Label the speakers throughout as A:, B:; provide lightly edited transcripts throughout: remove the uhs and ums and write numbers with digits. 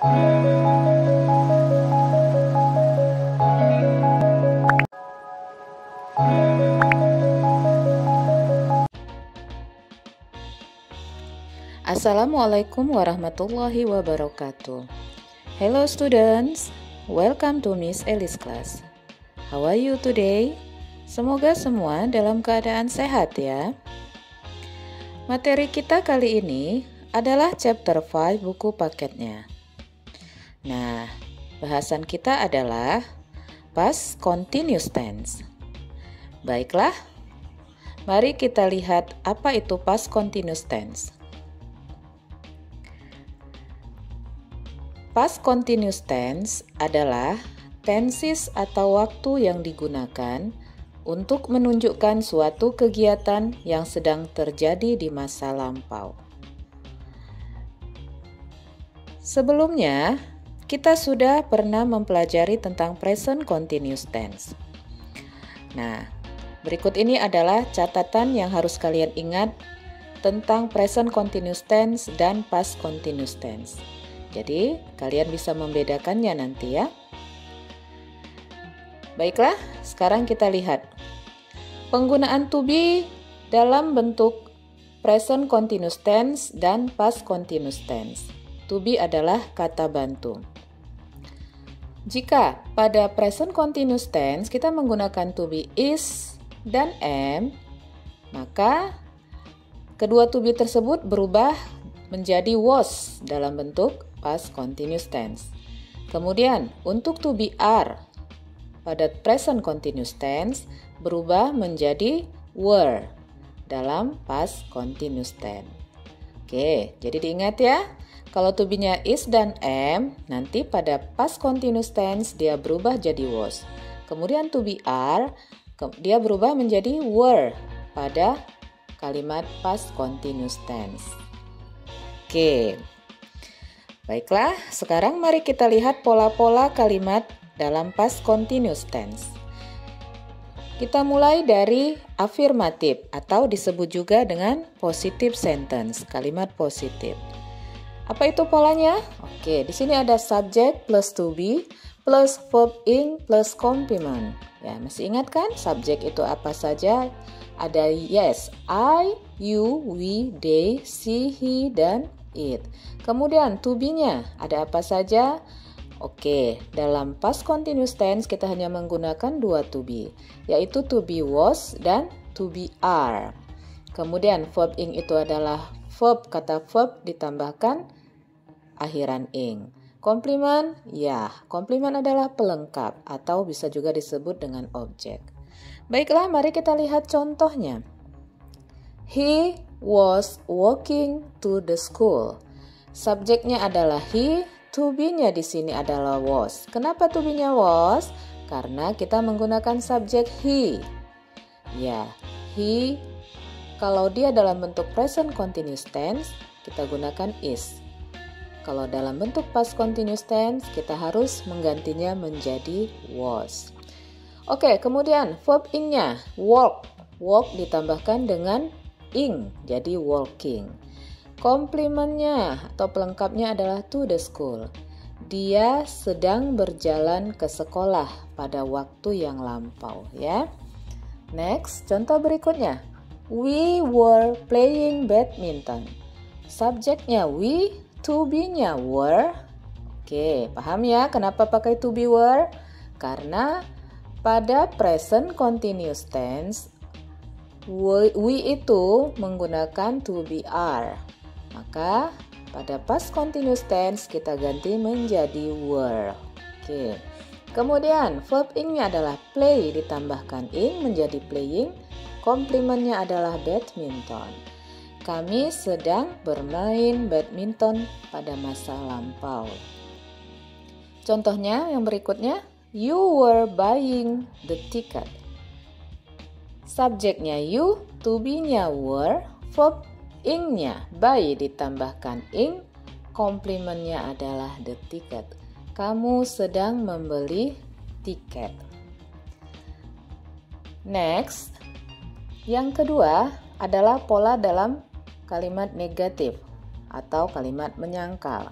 A: Assalamualaikum warahmatullahi wabarakatuh. Hello students, welcome to Miss Elis class. How are you today? Semoga semua dalam keadaan sehat ya. Materi kita kali ini adalah chapter 5 buku paketnya. Nah, bahasan kita adalah past continuous tense. Baiklah, mari kita lihat apa itu past continuous tense. Past continuous tense adalah tenses atau waktu yang digunakan untuk menunjukkan suatu kegiatan yang sedang terjadi di masa lampau. Sebelumnya, kita sudah pernah mempelajari tentang present continuous tense. Nah, berikut ini adalah catatan yang harus kalian ingat tentang present continuous tense dan past continuous tense. Jadi, kalian bisa membedakannya nanti ya. Baiklah, sekarang kita lihat. Penggunaan to be dalam bentuk present continuous tense dan past continuous tense. To be adalah kata bantu. Jika pada present continuous tense kita menggunakan to be is dan am, maka kedua to be tersebut berubah menjadi was dalam bentuk past continuous tense. Kemudian untuk to be are pada present continuous tense berubah menjadi were dalam past continuous tense. Oke, jadi diingat ya. Kalau to be-nya is dan am, nanti pada past continuous tense dia berubah jadi was. Kemudian to be are, dia berubah menjadi were pada kalimat past continuous tense. Oke. Baiklah, sekarang mari kita lihat pola-pola kalimat dalam past continuous tense. Kita mulai dari afirmatif atau disebut juga dengan positive sentence, kalimat positif. Apa itu polanya? Oke, di sini ada subject plus to be plus verb ing plus complement. Ya, masih ingat kan? Subjek itu apa saja? Ada yes, I, you, we, they, she, he, dan it. Kemudian to be-nya ada apa saja? Oke, dalam past continuous tense kita hanya menggunakan dua to be, yaitu to be was dan to be are. Kemudian verb ing itu adalah verb, kata verb ditambahkan akhiran ing. Komplement, ya, komplement adalah pelengkap atau bisa juga disebut dengan objek. Baiklah, mari kita lihat contohnya. He was walking to the school. Subjeknya adalah he, to be-nya di sini adalah was. Kenapa to be-nya was? Karena kita menggunakan subjek he. Ya, he kalau dia dalam bentuk present continuous tense, kita gunakan is. Kalau dalam bentuk past continuous tense, kita harus menggantinya menjadi was. Oke, kemudian verb ing-nya walk. Walk ditambahkan dengan ing, jadi walking. Komplementnya atau pelengkapnya adalah to the school. Dia sedang berjalan ke sekolah pada waktu yang lampau ya. Next, contoh berikutnya. We were playing badminton. Subjeknya we, to be-nya were. Oke, paham ya kenapa pakai to be were? Karena pada present continuous tense we itu menggunakan to be are. Maka pada past continuous tense kita ganti menjadi were. Oke. Kemudian verb ing-nya adalah play ditambahkan ing menjadi playing. Komplementnya adalah badminton. Kami sedang bermain badminton pada masa lampau. Contohnya yang berikutnya, you were buying the ticket. Subjeknya you, to be-nya were, verb ing-nya buy ditambahkan ing, komplementnya adalah the ticket. Kamu sedang membeli tiket. Next, yang kedua adalah pola dalam kalimat negatif atau kalimat menyangkal.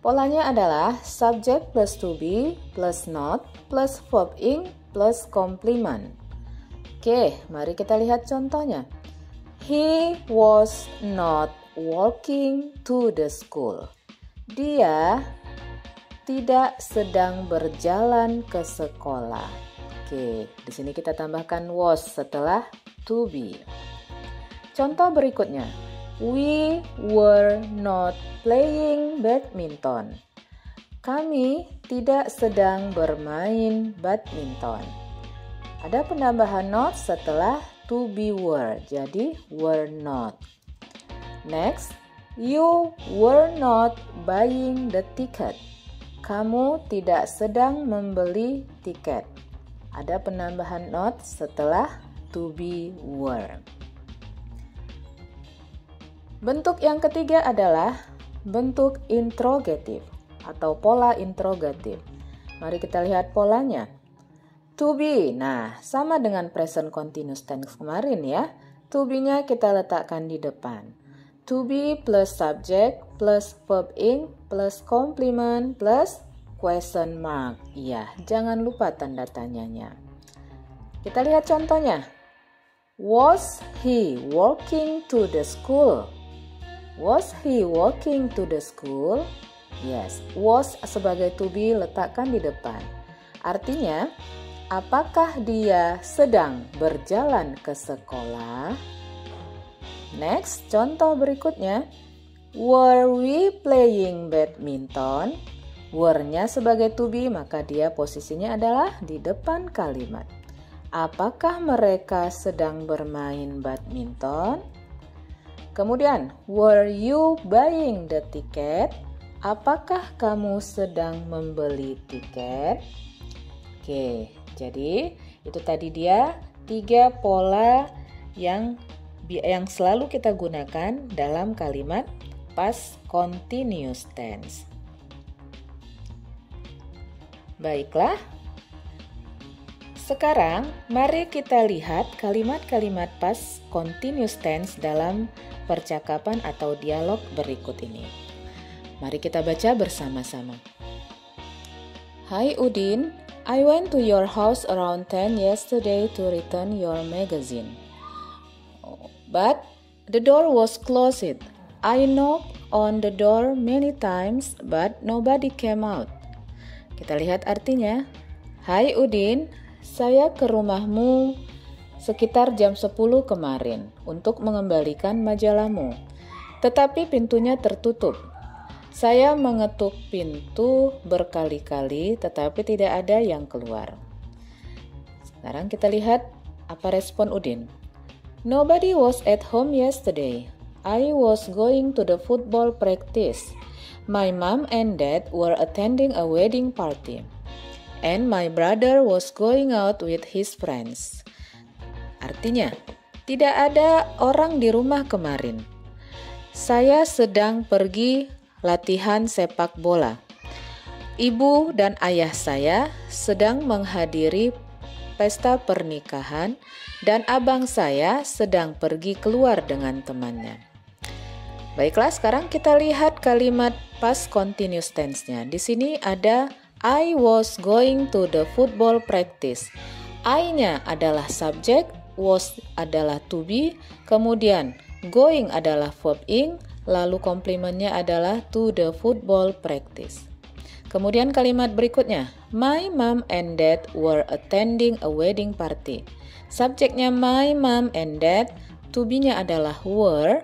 A: Polanya adalah subject plus to be plus not plus verb ing plus complement. Oke, mari kita lihat contohnya. He was not walking to the school. Dia tidak sedang berjalan ke sekolah. Oke, di sini kita tambahkan was setelah to be. Contoh berikutnya. We were not playing badminton. Kami tidak sedang bermain badminton. Ada penambahan not setelah to be were, jadi were not. Next, you were not buying the ticket. Kamu tidak sedang membeli tiket. Ada penambahan not setelah to be were. Bentuk yang ketiga adalah bentuk interrogatif atau pola interrogatif. Mari kita lihat polanya. To be, nah sama dengan present continuous tense kemarin ya. To be-nya kita letakkan di depan. To be plus subject plus verb ing plus complement plus question mark. Iya, jangan lupa tanda tanyanya. Kita lihat contohnya. Was he walking to the school? Was he walking to the school? Yes, was sebagai to be letakkan di depan. Artinya, apakah dia sedang berjalan ke sekolah? Next, contoh berikutnya. Were we playing badminton? Were-nya sebagai to be, maka dia posisinya adalah di depan kalimat. Apakah mereka sedang bermain badminton? Kemudian, were you buying the ticket? Apakah kamu sedang membeli tiket? Oke, jadi itu tadi dia 3 pola yang selalu kita gunakan dalam kalimat past continuous tense. Baiklah. Sekarang, mari kita lihat kalimat-kalimat past continuous tense dalam percakapan atau dialog berikut ini. Mari kita baca bersama-sama. Hi Udin, I went to your house around 10 yesterday to return your magazine. But the door was closed. I knocked on the door many times, but nobody came out. Kita lihat artinya. Hai Udin, saya ke rumahmu sekitar jam 10 kemarin untuk mengembalikan majalahmu. Tetapi pintunya tertutup. Saya mengetuk pintu berkali-kali tetapi tidak ada yang keluar. Sekarang kita lihat apa respon Udin. Nobody was at home yesterday. I was going to the football practice. My mom and dad were attending a wedding party. And my brother was going out with his friends. Artinya, tidak ada orang di rumah kemarin. Saya sedang pergi latihan sepak bola. Ibu dan ayah saya sedang menghadiri pesta pernikahan dan abang saya sedang pergi keluar dengan temannya. Baiklah, sekarang kita lihat kalimat past continuous tense-nya. Di sini ada I was going to the football practice. I-nya adalah subject, was adalah to be, kemudian going adalah verb ing, lalu komplementnya adalah to the football practice. Kemudian kalimat berikutnya, my mom and dad were attending a wedding party. Subjeknya my mom and dad, to be-nya adalah were,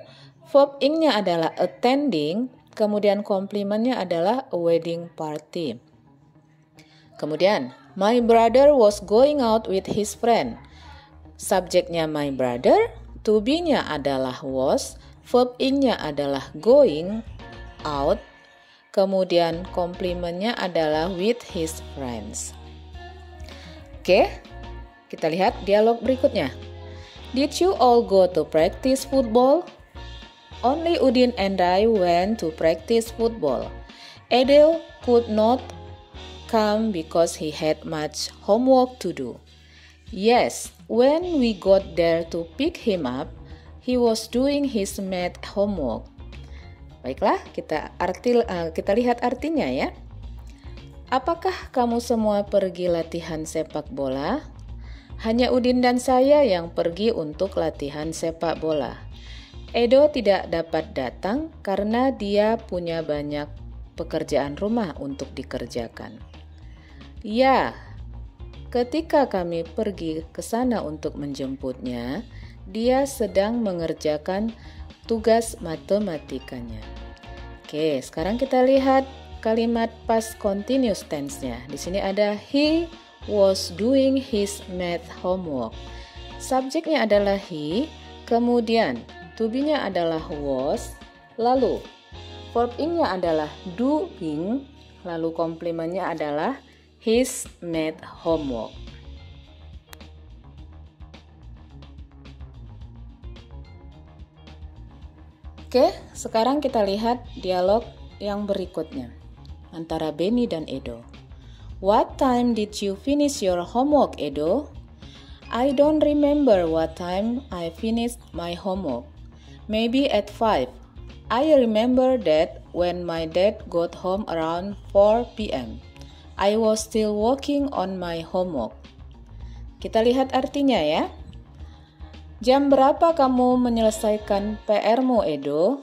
A: verb ing-nya adalah attending, kemudian komplementnya adalah a wedding party. Kemudian, my brother was going out with his friend. Subjeknya my brother, to be-nya adalah was, verb ing-nya adalah going out, kemudian komplementnya adalah with his friends. Oke, kita lihat dialog berikutnya. Did you all go to practice football? Only Udin and I went to practice football. Adel could not come because he had much homework to do. Yes, when we got there to pick him up, he was doing his math homework. Baiklah, kita lihat artinya ya. Apakah kamu semua pergi latihan sepak bola? Hanya Udin dan saya yang pergi untuk latihan sepak bola. Edo tidak dapat datang karena dia punya banyak pekerjaan rumah untuk dikerjakan. Ya, ketika kami pergi ke sana untuk menjemputnya, dia sedang mengerjakan tugas matematikanya. Oke, sekarang kita lihat kalimat past continuous tense-nya. Di sini ada he was doing his math homework. Subjeknya adalah he, kemudian to be-nya adalah was, lalu verb ing-nya adalah doing, lalu komplementnya adalah his math homework. Oke, sekarang kita lihat dialog yang berikutnya antara Benny dan Edo. What time did you finish your homework, Edo? I don't remember what time I finished my homework. Maybe at 5. I remember that when my dad got home around 4 p.m. I was still working on my homework. Kita lihat artinya ya. Jam berapa kamu menyelesaikan PR-mu, Edo?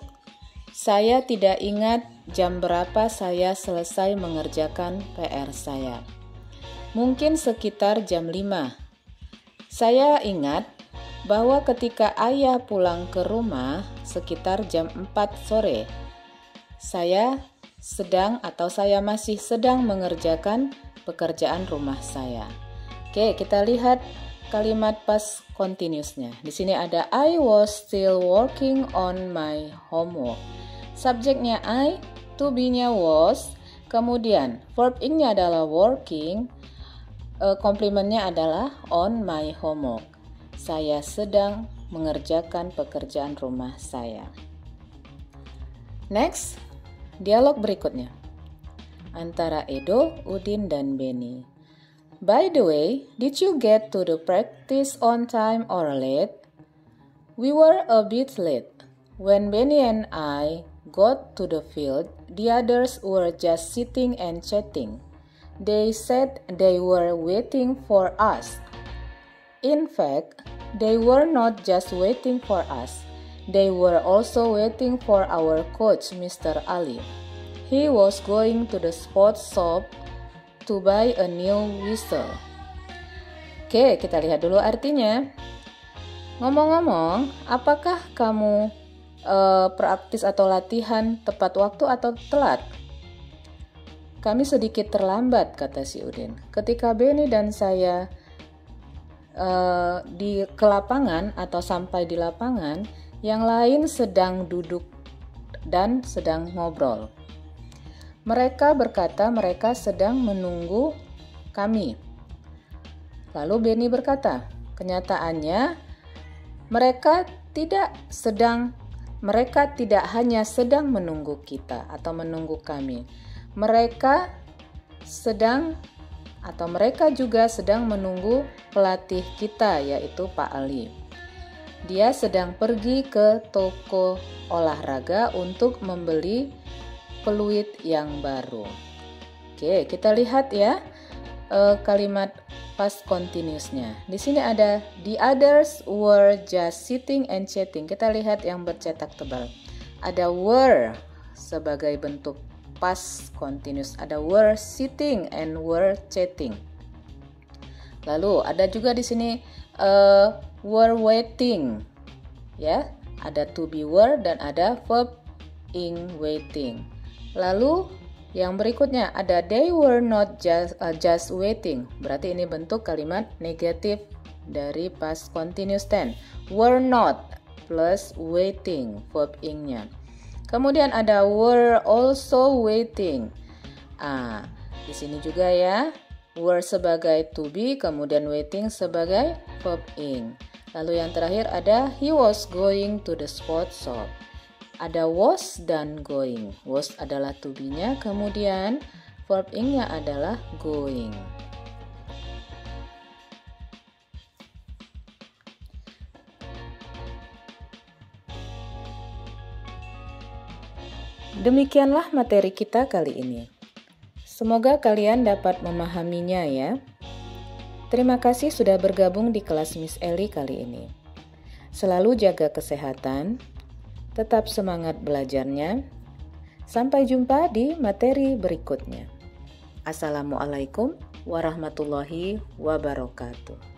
A: Saya tidak ingat jam berapa saya selesai mengerjakan PR saya. Mungkin sekitar jam 5. Saya ingat bahwa ketika ayah pulang ke rumah sekitar jam 4 sore, saya masih sedang mengerjakan pekerjaan rumah saya. Oke, kita lihat kalimat past continuous-nya. Di sini ada I was still working on my homework. Subjeknya I, to be-nya was, kemudian verb ing-nya adalah working, komplementnya adalah on my homework. Saya sedang mengerjakan pekerjaan rumah saya. Next, dialog berikutnya antara Edo, Udin, dan Benny. By the way, did you get to the practice on time or late? We were a bit late. When Benny and I got to the field, the others were just sitting and chatting. They said they were waiting for us. In fact, they were not just waiting for us. They were also waiting for our coach, Mr. Ali. He was going to the sports shop to buy a new whistle. Oke, kita lihat dulu artinya. Ngomong-ngomong, apakah kamu praktis atau latihan tepat waktu atau telat? Kami sedikit terlambat, kata si Udin. Ketika Benny dan saya ke lapangan atau sampai di lapangan, yang lain sedang duduk dan sedang ngobrol. Mereka berkata mereka sedang menunggu kami. Lalu Benny berkata, kenyataannya mereka tidak hanya sedang menunggu kita atau menunggu kami. Mereka juga sedang menunggu pelatih kita, yaitu Pak Ali. Dia sedang pergi ke toko olahraga untuk membeli peluit yang baru. Oke, kita lihat ya kalimat past continuous-nya. Di sini ada the others were just sitting and chatting. Kita lihat yang bercetak tebal. Ada were sebagai bentuk past continuous. Ada were sitting and were chatting. Lalu ada juga di sini were waiting. Ya, ada to be were dan ada verb ing waiting. Lalu yang berikutnya ada they were not just waiting. Berarti ini bentuk kalimat negatif dari past continuous tense. Were not plus waiting verb ing-nya. Kemudian ada were also waiting. Di sini juga ya, were sebagai to be, kemudian waiting sebagai verb ing. Lalu yang terakhir ada he was going to the sports shop. Ada was dan going. Was adalah to be-nya, kemudian verb ing-nya adalah going. Demikianlah materi kita kali ini. Semoga kalian dapat memahaminya ya. Terima kasih sudah bergabung di kelas Miss Eli kali ini. Selalu jaga kesehatan, tetap semangat belajarnya. Sampai jumpa di materi berikutnya. Assalamualaikum warahmatullahi wabarakatuh.